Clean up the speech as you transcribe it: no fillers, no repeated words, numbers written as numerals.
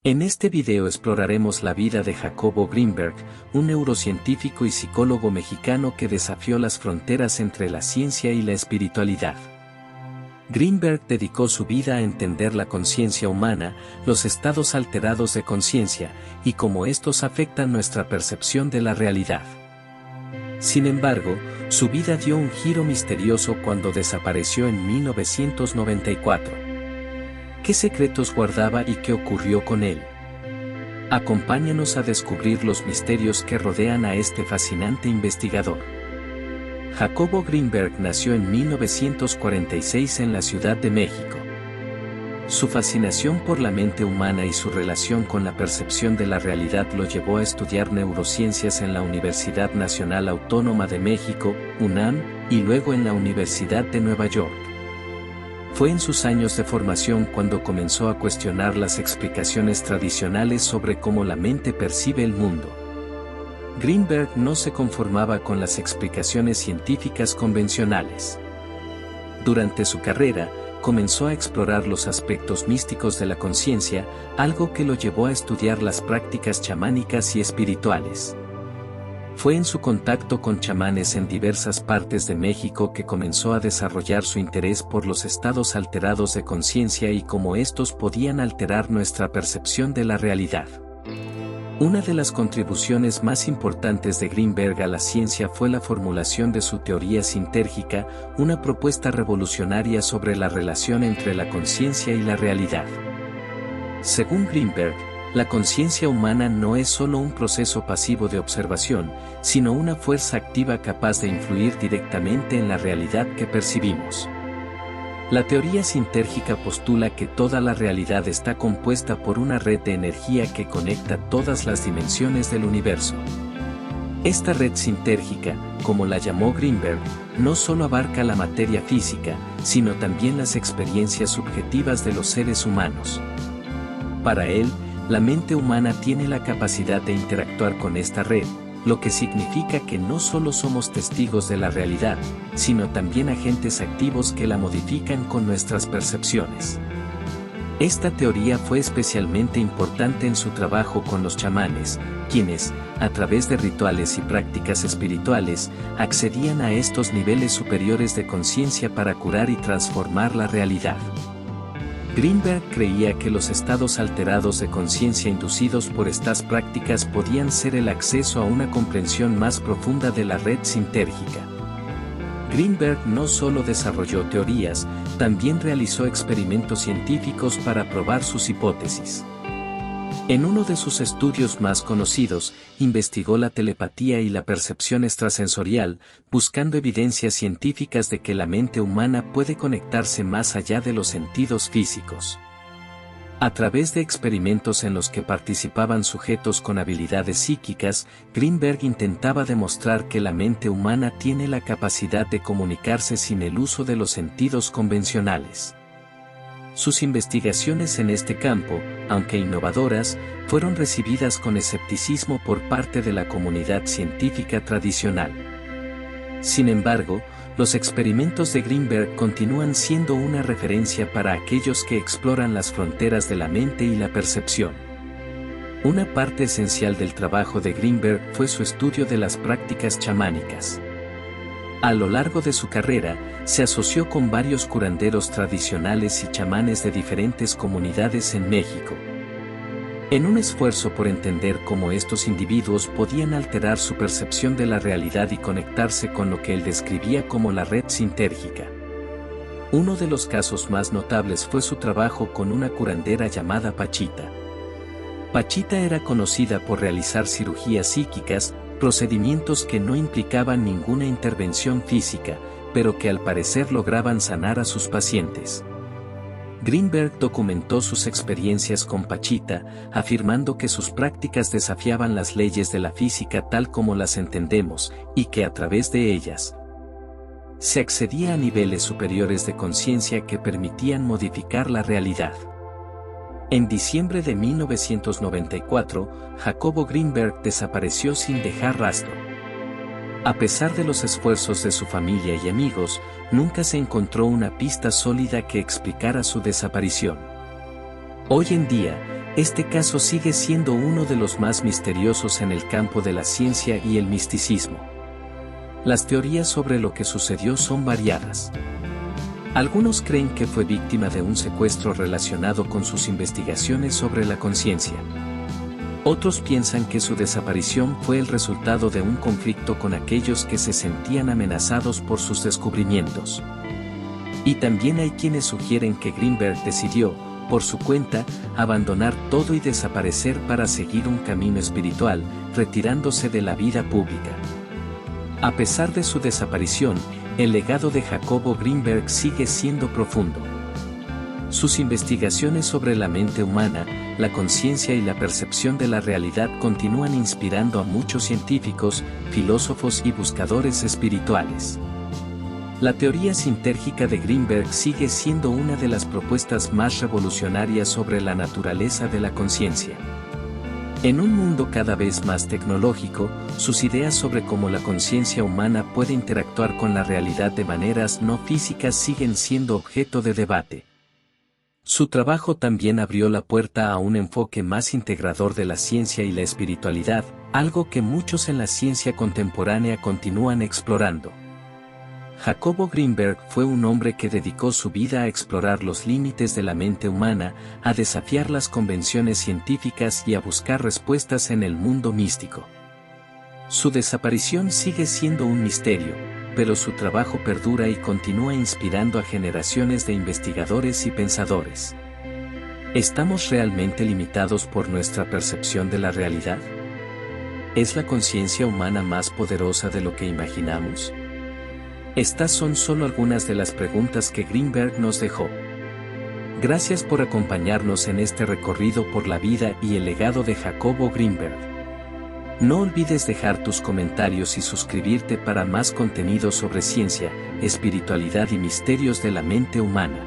En este video exploraremos la vida de Jacobo Greenberg, un neurocientífico y psicólogo mexicano que desafió las fronteras entre la ciencia y la espiritualidad. Greenberg dedicó su vida a entender la conciencia humana, los estados alterados de conciencia, y cómo estos afectan nuestra percepción de la realidad. Sin embargo, su vida dio un giro misterioso cuando desapareció en 1994. ¿Qué secretos guardaba y qué ocurrió con él? Acompáñanos a descubrir los misterios que rodean a este fascinante investigador. Jacobo Greenberg nació en 1946 en la Ciudad de México. Su fascinación por la mente humana y su relación con la percepción de la realidad lo llevó a estudiar neurociencias en la Universidad Nacional Autónoma de México, UNAM, y luego en la Universidad de Nueva York. Fue en sus años de formación cuando comenzó a cuestionar las explicaciones tradicionales sobre cómo la mente percibe el mundo. Greenberg no se conformaba con las explicaciones científicas convencionales. Durante su carrera, comenzó a explorar los aspectos místicos de la conciencia, algo que lo llevó a estudiar las prácticas chamánicas y espirituales. Fue en su contacto con chamanes en diversas partes de México que comenzó a desarrollar su interés por los estados alterados de conciencia y cómo estos podían alterar nuestra percepción de la realidad. Una de las contribuciones más importantes de Greenberg a la ciencia fue la formulación de su teoría sintérgica, una propuesta revolucionaria sobre la relación entre la conciencia y la realidad. Según Greenberg, la conciencia humana no es solo un proceso pasivo de observación, sino una fuerza activa capaz de influir directamente en la realidad que percibimos. La teoría sintérgica postula que toda la realidad está compuesta por una red de energía que conecta todas las dimensiones del universo. Esta red sintérgica, como la llamó Greenberg, no solo abarca la materia física, sino también las experiencias subjetivas de los seres humanos. Para él, la mente humana tiene la capacidad de interactuar con esta red, lo que significa que no solo somos testigos de la realidad, sino también agentes activos que la modifican con nuestras percepciones. Esta teoría fue especialmente importante en su trabajo con los chamanes, quienes, a través de rituales y prácticas espirituales, accedían a estos niveles superiores de conciencia para curar y transformar la realidad. Greenberg creía que los estados alterados de conciencia inducidos por estas prácticas podían ser el acceso a una comprensión más profunda de la red sintérgica. Greenberg no solo desarrolló teorías, también realizó experimentos científicos para probar sus hipótesis. En uno de sus estudios más conocidos, investigó la telepatía y la percepción extrasensorial, buscando evidencias científicas de que la mente humana puede conectarse más allá de los sentidos físicos. A través de experimentos en los que participaban sujetos con habilidades psíquicas, Greenberg intentaba demostrar que la mente humana tiene la capacidad de comunicarse sin el uso de los sentidos convencionales. Sus investigaciones en este campo, aunque innovadoras, fueron recibidas con escepticismo por parte de la comunidad científica tradicional. Sin embargo, los experimentos de Greenberg continúan siendo una referencia para aquellos que exploran las fronteras de la mente y la percepción. Una parte esencial del trabajo de Greenberg fue su estudio de las prácticas chamánicas. A lo largo de su carrera, se asoció con varios curanderos tradicionales y chamanes de diferentes comunidades en México. En un esfuerzo por entender cómo estos individuos podían alterar su percepción de la realidad y conectarse con lo que él describía como la red sintérgica. Uno de los casos más notables fue su trabajo con una curandera llamada Pachita. Pachita era conocida por realizar cirugías psíquicas, procedimientos que no implicaban ninguna intervención física, pero que al parecer lograban sanar a sus pacientes. Greenberg documentó sus experiencias con Pachita, afirmando que sus prácticas desafiaban las leyes de la física tal como las entendemos, y que a través de ellas se accedía a niveles superiores de conciencia que permitían modificar la realidad. En diciembre de 1994, Jacobo Greenberg desapareció sin dejar rastro. A pesar de los esfuerzos de su familia y amigos, nunca se encontró una pista sólida que explicara su desaparición. Hoy en día, Este caso sigue siendo uno de los más misteriosos en el campo de la ciencia y el misticismo. Las teorías sobre lo que sucedió son variadas. Algunos creen que fue víctima de un secuestro relacionado con sus investigaciones sobre la conciencia. Otros piensan que su desaparición fue el resultado de un conflicto con aquellos que se sentían amenazados por sus descubrimientos. Y también hay quienes sugieren que Greenberg decidió, por su cuenta, abandonar todo y desaparecer para seguir un camino espiritual, retirándose de la vida pública. A pesar de su desaparición, el legado de Jacobo Greenberg sigue siendo profundo. Sus investigaciones sobre la mente humana, la conciencia y la percepción de la realidad continúan inspirando a muchos científicos, filósofos y buscadores espirituales. La teoría sintérgica de Greenberg sigue siendo una de las propuestas más revolucionarias sobre la naturaleza de la conciencia. En un mundo cada vez más tecnológico, sus ideas sobre cómo la conciencia humana puede interactuar con la realidad de maneras no físicas siguen siendo objeto de debate. Su trabajo también abrió la puerta a un enfoque más integrador de la ciencia y la espiritualidad, algo que muchos en la ciencia contemporánea continúan explorando. Jacobo Greenberg fue un hombre que dedicó su vida a explorar los límites de la mente humana, a desafiar las convenciones científicas y a buscar respuestas en el mundo místico. Su desaparición sigue siendo un misterio, pero su trabajo perdura y continúa inspirando a generaciones de investigadores y pensadores. ¿Estamos realmente limitados por nuestra percepción de la realidad? ¿Es la conciencia humana más poderosa de lo que imaginamos? Estas son solo algunas de las preguntas que Greenberg nos dejó. Gracias por acompañarnos en este recorrido por la vida y el legado de Jacobo Greenberg. No olvides dejar tus comentarios y suscribirte para más contenido sobre ciencia, espiritualidad y misterios de la mente humana.